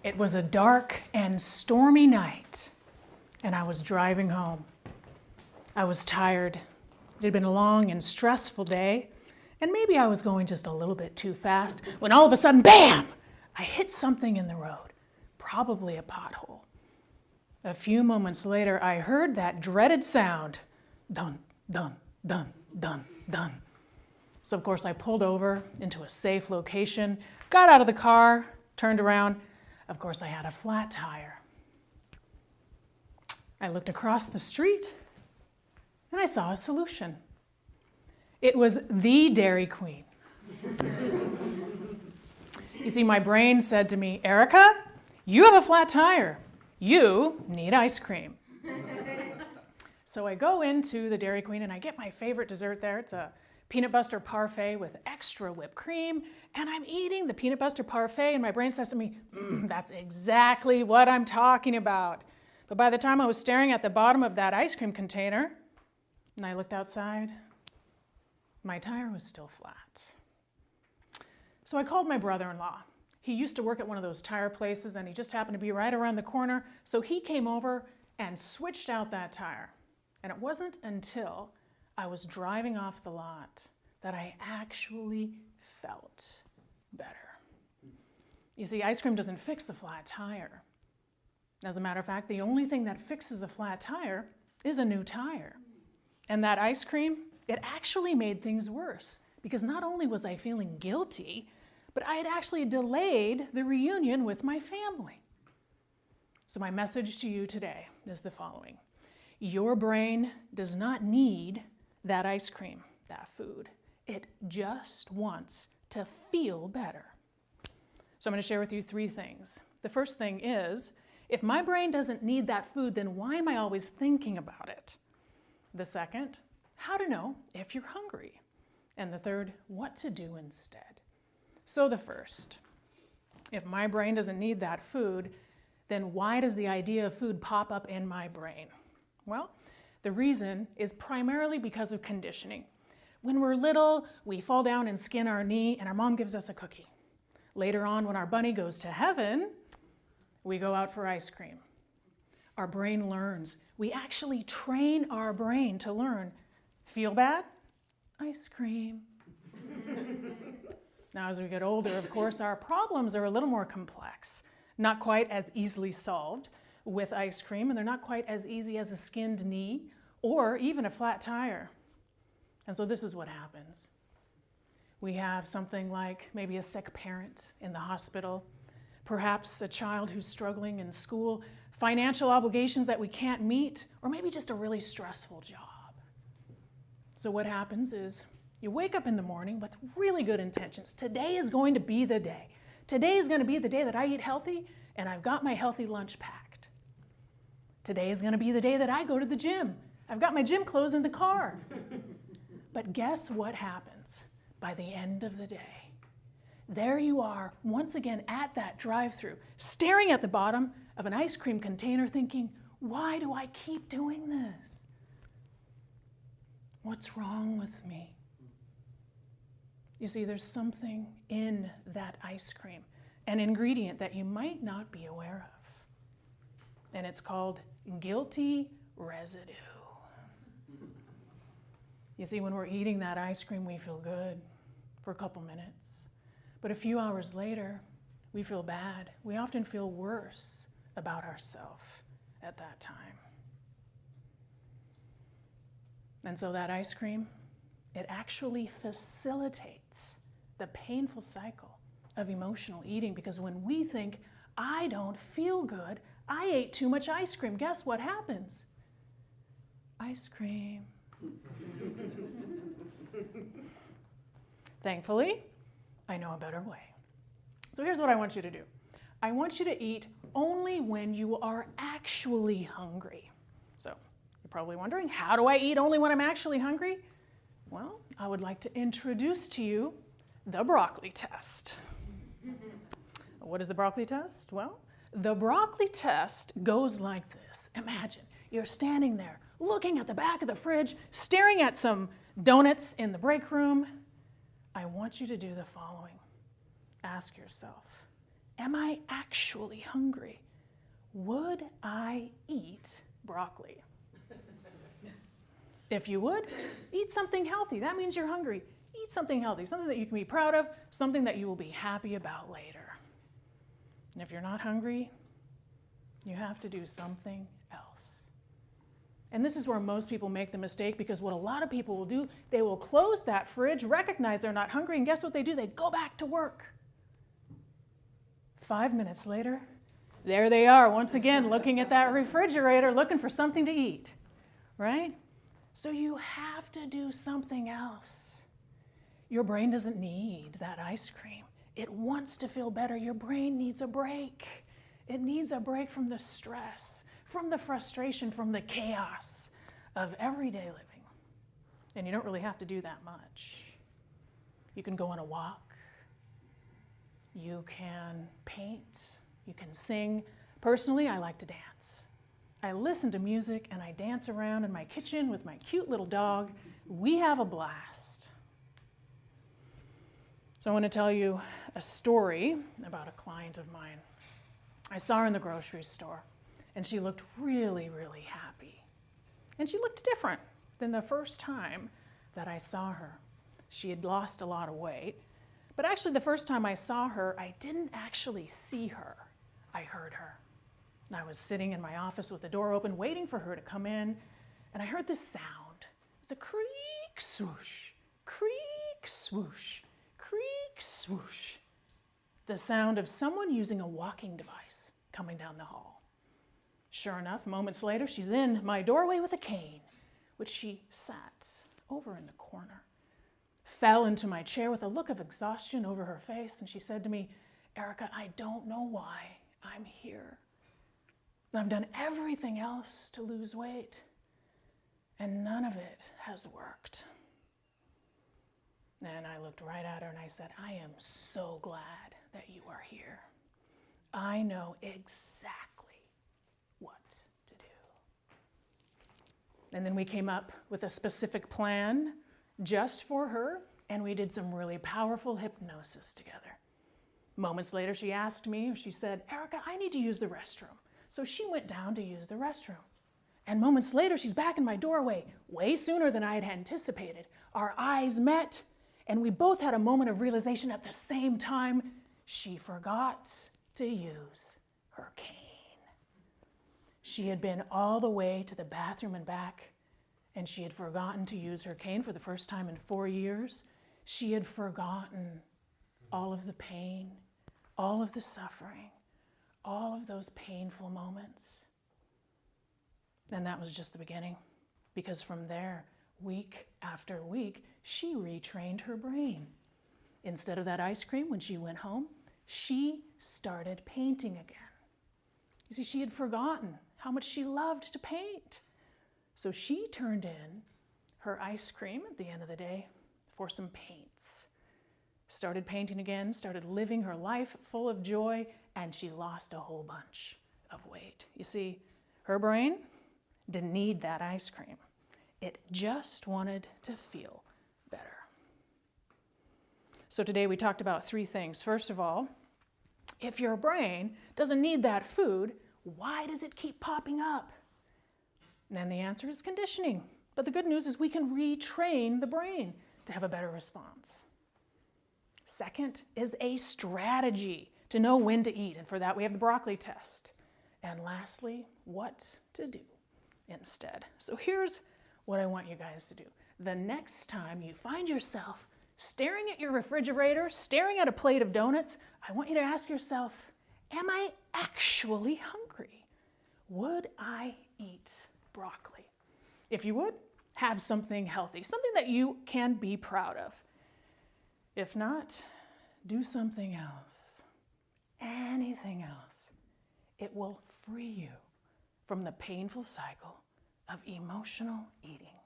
It was a dark and stormy night, and I was driving home. I was tired. It had been a long and stressful day, and maybe I was going just a little bit too fast when all of a sudden, bam! I hit something in the road, probably a pothole. A few moments later, I heard that dreaded sound, dun, dun, dun, dun, dun. So of course I pulled over into a safe location, got out of the car, turned around. Of course I had a flat tire. I looked across the street and I saw a solution. It was the Dairy Queen. You see, my brain said to me, Erika, you have a flat tire. You need ice cream. So I go into the Dairy Queen and I get my favorite dessert there. It's a peanut butter parfait with extra whipped cream. And I'm eating the peanut butter parfait and my brain says to me, that's exactly what I'm talking about. But by the time I was staring at the bottom of that ice cream container and I looked outside, my tire was still flat. So I called my brother-in-law. He used to work at one of those tire places and he just happened to be right around the corner. So he came over and switched out that tire. And it wasn't until I was driving off the lot that I actually felt better. You see, ice cream doesn't fix a flat tire. As a matter of fact, the only thing that fixes a flat tire is a new tire. And that ice cream, it actually made things worse because not only was I feeling guilty, but I had actually delayed the reunion with my family. So my message to you today is the following. Your brain does not need that ice cream, that food. It just wants to feel better. So I'm going to share with you 3 things. The first thing is, if my brain doesn't need that food, then why am I always thinking about it? The second, how to know if you're hungry. And the third, what to do instead. So the first, if my brain doesn't need that food, then why does the idea of food pop up in my brain? Well, the reason is primarily because of conditioning. When we're little, we fall down and skin our knee and our mom gives us a cookie. Later on, when our bunny goes to heaven, we go out for ice cream. Our brain learns. We actually train our brain to learn. Feel bad? Ice cream. Now, as we get older, of course, our problems are a little more complex, not quite as easily solved with ice cream, and they're not quite as easy as a skinned knee or even a flat tire. And so this is what happens. We have something like maybe a sick parent in the hospital, perhaps a child who's struggling in school, financial obligations that we can't meet, or maybe just a really stressful job. So what happens is you wake up in the morning with really good intentions. Today is going to be the day. Today is going to be the day that I eat healthy and I've got my healthy lunch packed. Today is going to be the day that I go to the gym. I've got my gym clothes in the car. But guess what happens by the end of the day? There you are, once again at that drive-thru, staring at the bottom of an ice cream container thinking, why do I keep doing this? What's wrong with me? You see, there's something in that ice cream, an ingredient that you might not be aware of. And it's called guilty residue. You see, when we're eating that ice cream, we feel good for a couple minutes. But a few hours later, we feel bad. We often feel worse about ourselves at that time. And so that ice cream, it actually facilitates the painful cycle of emotional eating because when we think, I don't feel good, I ate too much ice cream, guess what happens? Ice cream. Thankfully, I know a better way. So here's what I want you to do. I want you to eat only when you are actually hungry. So you're probably wondering, how do I eat only when I'm actually hungry? Well, I would like to introduce to you the broccoli test. What is the broccoli test? Well, the broccoli test goes like this. Imagine you're standing there looking at the back of the fridge, staring at some donuts in the break room. I want you to do the following. Ask yourself, am I actually hungry? Would I eat broccoli? If you would, eat something healthy. That means you're hungry. Eat something healthy, something that you can be proud of, something that you will be happy about later. And if you're not hungry, you have to do something else. And this is where most people make the mistake, because what a lot of people will do, they will close that fridge, recognize they're not hungry, and guess what they do? They go back to work. 5 minutes later, there they are once again looking at that refrigerator, looking for something to eat, right? So you have to do something else. Your brain doesn't need that ice cream. It wants to feel better. Your brain needs a break. It needs a break from the stress, from the frustration, from the chaos of everyday living. And you don't really have to do that much. You can go on a walk. You can paint. You can sing. Personally, I like to dance. I listen to music and I dance around in my kitchen with my cute little dog. We have a blast. So I want to tell you a story about a client of mine. I saw her in the grocery store and she looked really, really happy. And she looked different than the first time that I saw her. She had lost a lot of weight, but actually the first time I saw her, I didn't actually see her. I heard her. I was sitting in my office with the door open, waiting for her to come in, and I heard this sound. It's a creak, swoosh, creak, swoosh, creak, swoosh. The sound of someone using a walking device coming down the hall. Sure enough, moments later, she's in my doorway with a cane, which she sat over in the corner, fell into my chair with a look of exhaustion over her face, and she said to me, "Erika, I don't know why I'm here. I've done everything else to lose weight, and none of it has worked." And I looked right at her and I said, "I am so glad that you are here. I know exactly what to do." And then we came up with a specific plan just for her, and we did some really powerful hypnosis together. Moments later, she asked me, she said, "Erika, I need to use the restroom." So she went down to use the restroom. And moments later, she's back in my doorway, way sooner than I had anticipated. Our eyes met, and we both had a moment of realization at the same time. She forgot to use her cane. She had been all the way to the bathroom and back, and she had forgotten to use her cane for the first time in 4 years. She had forgotten all of the pain, all of the suffering, all of those painful moments. And that was just the beginning, because from there, week after week, she retrained her brain. Instead of that ice cream, when she went home, she started painting again. You see, she had forgotten how much she loved to paint. So she turned in her ice cream at the end of the day for some paints. Started painting again, started living her life full of joy, and she lost a whole bunch of weight. You see, her brain didn't need that ice cream. It just wanted to feel better. So today we talked about 3 things. First of all, if your brain doesn't need that food, why does it keep popping up? And the answer is conditioning. But the good news is we can retrain the brain to have a better response. Second is a strategy to know when to eat. And for that, we have the broccoli test. And lastly, what to do instead. So here's what I want you guys to do. The next time you find yourself staring at your refrigerator, staring at a plate of donuts, I want you to ask yourself, am I actually hungry? Would I eat broccoli? If you would, have something healthy, something that you can be proud of. If not, do something else, anything else. It will free you from the painful cycle of emotional eating.